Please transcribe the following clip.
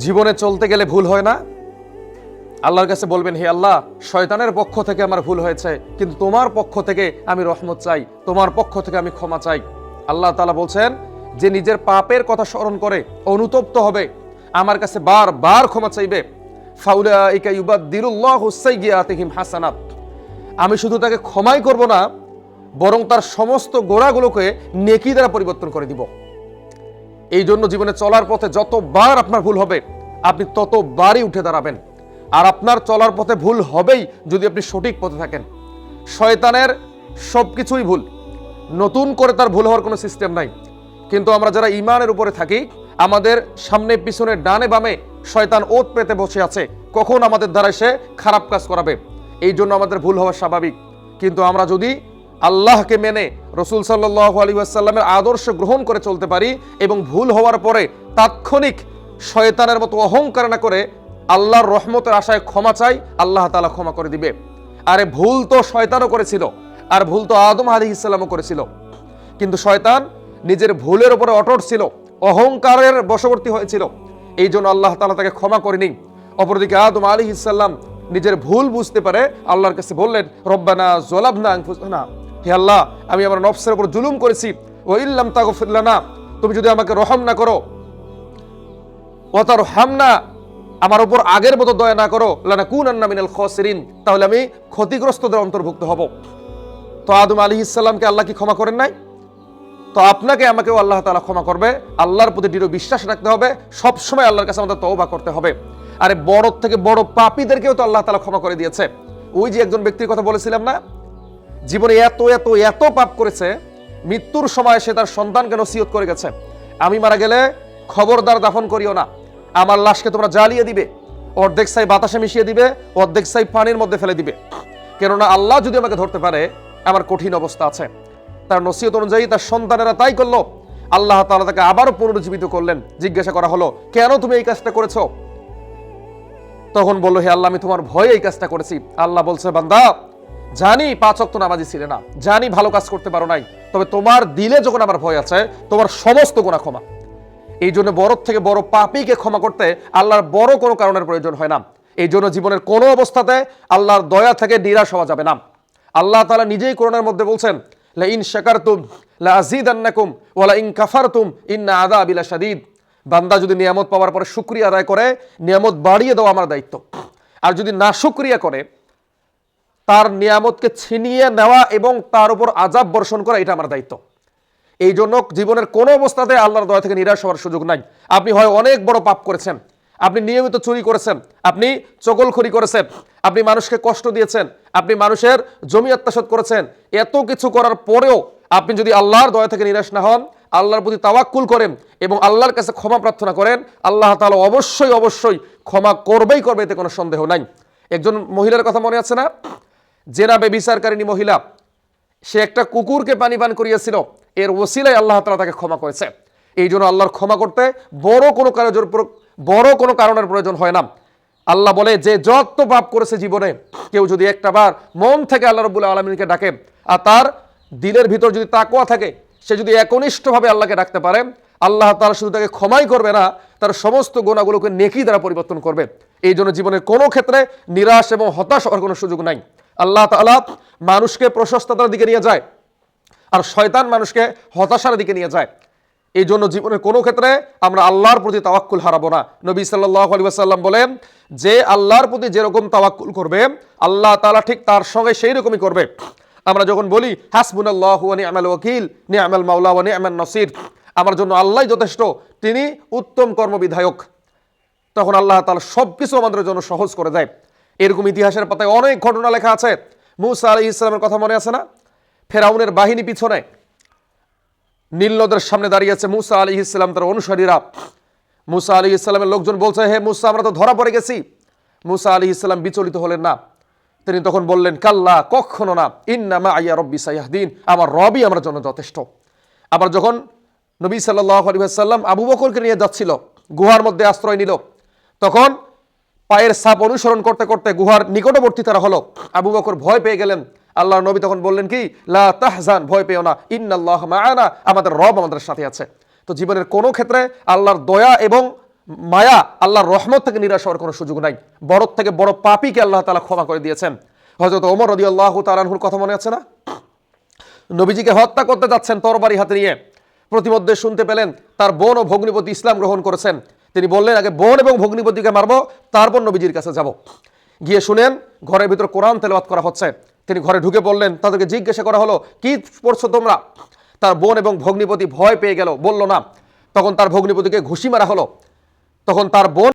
জীবনে চলতে গেলে ভুল হয় না? আল্লাহর কাছে বলবেন, হে আল্লাহ, শয়তানের পক্ষ থেকে আমার ভুল হয়েছে, কিন্তু তোমার পক্ষ থেকে আমি রহমত চাই, তোমার পক্ষ থেকে আমি ক্ষমা চাই। আল্লাহ তাআলা বলছেন, যে নিজের পাপের কথা স্মরণ করে অনুতপ্ত হবে, আমার কাছে বারবার ক্ষমা চাইবে, ফাউলাইকা ইউবাদদিলুল্লাহু সাইয়্যাতিহিম হাসানাত, আমি শুধু তাকে ক্ষমাই করব না, বরং তার সমস্ত গোনাগুলোকে নেকি দ্বারা পরিবর্তন করে দিব। এই জন্য জীবনে চলার পথে যতবার আপনার ভুল হবে, আপনি ততবারই উঠে দাঁড়াবেন। আর আপনার চলার পথে ভুল হবেই যদি আপনি সঠিক পথে থাকেন। শয়তানের সবকিছুই ভুল, নতুন করে তার ভুল হওয়ার কোনো সিস্টেম নাই। কিন্তু আমরা যারা ঈমানের উপরে থাকি, আমাদের সামনে পিছনে ডানে বামে শয়তান ওত পেতে বসে আছে, কখন আমাদের দ্বারা সে খারাপ কাজ করাবে। এই জন্য আমাদের ভুল হওয়া স্বাভাবিক। কিন্তু আমরা যদি আল্লাহকে মেনে রাসূল সাল্লাল্লাহু আলাইহি ওয়াসাল্লামের আদর্শ গ্রহণ করে চলতে পারি এবং ভুল হওয়ার পরে তাৎক্ষণিক শয়তানের মতো অহংকার না করে আল্লাহর রহমতের আশায় ক্ষমা চাই, আল্লাহ তাআলা ক্ষমা করে দিবে। আরে ভুল তো শয়তানও করেছিল, আর ভুল তো আদম আলাইহিস সালামও করেছিল, কিন্তু শয়তান নিজের ভুলের উপরে অটট ছিল, অহংকারের বশবর্তী হয়েছিল, এই জন্য আল্লাহ তাআলা তাকে ক্ষমা করেনি। অপরদিকে আদম আলাইহিস সালাম নিজের ভুল বুঝতে পারে আল্লাহর কাছে বললেন, রব্বানা যালামনা আনফুসানা, হে আল্লাহ, আমি আমার নফসের উপর জুলুম করেছি, ওয়া ইল্লাম তাগফির লানা, তুমি যদি আমাকে রহম না করো, ওয়া তারহামনা, আমার উপর আগের মতো দয়া না করো, লানাকুনান্না মিনাল খাসিরিন, তাহলে আমি ক্ষতিগ্রস্তদের অন্তর্ভুক্ত হব। তো আদম আলাইহিস সালামকে আল্লাহ কি ক্ষমা করেন নাই? তো আপনাকে আমাকেও আল্লাহ তাআলা ক্ষমা করবে। আল্লাহর প্রতি দৃঢ় বিশ্বাস রাখতে হবে, সবসময় আল্লাহর কাছে আমাদের তওবা করতে হবে। আরে বড় থেকে বড় পাপীদেরকেও তো আল্লাহ তাআলা ক্ষমা করে দিয়েছে। ওই যে একজন ব্যক্তির কথা বলেছিলাম না, জীবনে এত এত এত পাপ করেছে, মৃত্যুর সময় সে তার সন্তানকে নসিহত করে গেছে, আমি মারা গেলে খবরদার দাফন করিও না, আমার লাশকে তোমরা জ্বালিয়ে দিবে, অর্ধেক ছাই বাতাসে মিশিয়ে দিবে, অর্ধেক ছাই পানির মধ্যে ফেলে দিবে, কেননা আল্লাহ যদি আমাকে ধরতে পারে আমার কঠিন অবস্থা আছে। তার নসিহত অনুযায়ী তার সন্তানেরা তাই করলো। আল্লাহ তাআলা তাকে আবারও পুনরুজ্জীবিত করলেন। জিজ্ঞাসা করা হলো, কেন তুমি এই কাজটা করেছো? তখন বলল, হে আল্লাহ, আমি তোমার ভয়ে এই কাজটা করেছি। আল্লাহ বলছে, বান্দা, জানি 5 ওয়াক্ত নামাজি ছিলে না, জানি ভালো কাজ করতে পারো নাই, তবে তোমার দিলে যখন আমার ভয় আছে, তোমার সমস্ত গুনাহ ক্ষমা। এই জন্য বড় থেকে বড় পাপীকে ক্ষমা করতে আল্লাহর বড় কোনো কারণের প্রয়োজন হয় না। এই জন্য জীবনের কোনো অবস্থাতে আল্লাহর দয়া থেকে নিরাশ হওয়া যাবে না। আল্লাহ তাআলা নিজেই কোরআনের মধ্যে বলছেন, লা ইন শাকারতুম লা আযীদান্নাকুম ওয়া লা ইন কাফারতুম ইন্না আযাবি লাশাদীদ। বান্দা যদি নিয়ামত পাওয়ার পরে শুকরিয়া আদায় করে, নিয়ামত বাড়িয়ে দেওয়া আমার দায়িত্ব। আর যদি না শুকরিয়া করে, তার নিয়ামতকে ছিনিয়ে নেওয়া এবং তার উপর আযাব বর্ষণ করা, এটা আমার দায়িত্ব। এই জন্য জীবনের কোনো অবস্থাতে আল্লাহর দয়া থেকে নিরাশ হওয়ার সুযোগ নাই। আপনি হয় অনেক বড় পাপ করেছেন, আপনি নিয়মিত চুরি করেছেন, আপনি চগলখড়ি করেছেন, আপনি মানুষকে কষ্ট দিয়েছেন, আপনি মানুষের জমি আত্মসাৎ করেছেন, এত কিছু করার পরেও আপনি যদি আল্লাহর দয়া থেকে নিরাশ না হন, আল্লাহর প্রতি তাওয়াক্কুল করেন এবং আল্লাহর কাছে ক্ষমা প্রার্থনা করেন, আল্লাহ তাআলা অবশ্যই অবশ্যই ক্ষমা করবেই করবে, এতে কোনো সন্দেহ নাই। একজন মহিলার কথা মনে আছে না? জেনা ব্যভিচারকারিণী মহিলা, সে একটা কুকুরকে পানি পান করিয়েছিল, এর ওসিলায় আল্লাহ তাআলা তাকে ক্ষমা করেছে। এই জন্য আল্লাহর ক্ষমা করতে বড় কোনো কারণের প্রয়োজন হয় না। আল্লাহ বলে, যে যত পাপ করেছে জীবনে, কেউ যদি একটা বার মন থেকে আল্লাহ রাব্বুল আলামিনকে ডাকে, আর তার দিলের ভিতর যদি তাকওয়া থাকে, সে যদি একনিষ্ঠভাবে আল্লাহকে ডাকতে পারে, আল্লাহ তাআলা শুধু তাকে ক্ষমাই করবে না, তার সমস্ত গুনাহগুলোকে নেকি দ্বারা পরিবর্তন করবে। এই জন্য জীবনের কোনো ক্ষেত্রে নিরাশ এবং হতাশ হওয়ার কোনো সুযোগ নাই। আল্লাহ তাআলা মানুষকে প্রশস্ততার দিকে নিয়ে যায়, আর শয়তান মানুষকে হতাশার দিকে নিয়ে যায়। এই জন্য জীবনের কোনো ক্ষেত্রে আমরা আল্লাহর প্রতি তাওয়াক্কুল হারাবো না। নবী সাল্লাল্লাহু আলাইহি ওয়াসাল্লাম বলেন, যে আল্লাহর প্রতি যেরকম তাওয়াক্কুল করবে, আল্লাহ তাআলা ঠিক তার সঙ্গে সেই রকমই করবে। আমরা যখন বলি হাসবুনাল্লাহু ওয়া নি'মাল ওয়াকিল, নি'মাল মাওলা ওয়া নি'মান নাসির, আমার জন্য আল্লাহই যথেষ্ট, তিনি উত্তম কর্মবিধায়ক, তখন আল্লাহ তাআলা সবকিছু আমাদের জন্য সহজ করে দেয়। এরকম ইতিহাসের পাতায় অনেক ঘটনা লেখা আছে। মূসা আলাইহিস সালামের কথা মনে আছে না? ফেরাউনের বাহিনী পিছনে নীল নদের সামনে দাঁড়িয়ে আছে মূসা আলাইহিস সালাম, তার অনুসারীরা। মূসা আলাইহিস সালামের লোকজন বলছে, হে মূসা, আমরা তো ধরা পড়ে গেছি। মূসা আলাইহিস সালাম বিচলিত হলেন না, তিনি তখন বললেন, কাল্লা, কখনো না, ইন্না মাইয়া রব্বি সায়াহদিন, আমার রবই আমার জন্য যথেষ্ট। আবার যখন নবী সাল্লাল্লাহু আলাইহি ওয়াসাল্লাম আবু বকরকে নিয়ে যাচ্ছিল, গুহার মধ্যে আশ্রয় নিল, তখন পায়ের ছাপ অনুসরণ করতে করতে গুহার নিকটবর্তী তারা হলো। আবু বকর ভয় পেয়ে গেলেন। আল্লাহর নবী তখন বললেন কি, লা তাহজান, ভয় পেও না, ইন্নাল্লাহ মাআনা, আমাদের রব আমাদের সাথে আছে। তো জীবনের কোনো ক্ষেত্রে আল্লাহর দয়া এবং মায়া, আল্লাহর রহমত থেকে নিরাশ হওয়ার কোনো সুযোগ নাই। বড় থেকে বড় পাপীকে আল্লাহ তাআলা ক্ষমা করে দিয়েছেন। হযরত ওমর রাদিয়াল্লাহু তাআলা আনহুর কথা মনে আছে না? নবীজিকে হত্যা করতে যাচ্ছেন তরবারি হাতে নিয়ে, প্রতিমধ্যে শুনতে পেলেন তার বোন ও ভগ্নিপতি ইসলাম গ্রহণ করেছেন। তিনি বললেন, আগে বোন এবং ভগ্নিপতিকে মারবো, তারপর নবীজির কাছে যাব। গিয়ে শুনেন ঘরের ভিতর কোরআন তেলাওয়াত করা হচ্ছে। তিনি ঘরে ঢুকে পড়লেন, তাদেরকে জিজ্ঞাসা করা হলো, কি পড়ছো তোমরা? তার বোন এবং ভগ্নিপতি ভয় পেয়ে গেল, বলল না। তখন তার ভগ্নিপতিকে ঘুষি মারা হলো। তখন তার বোন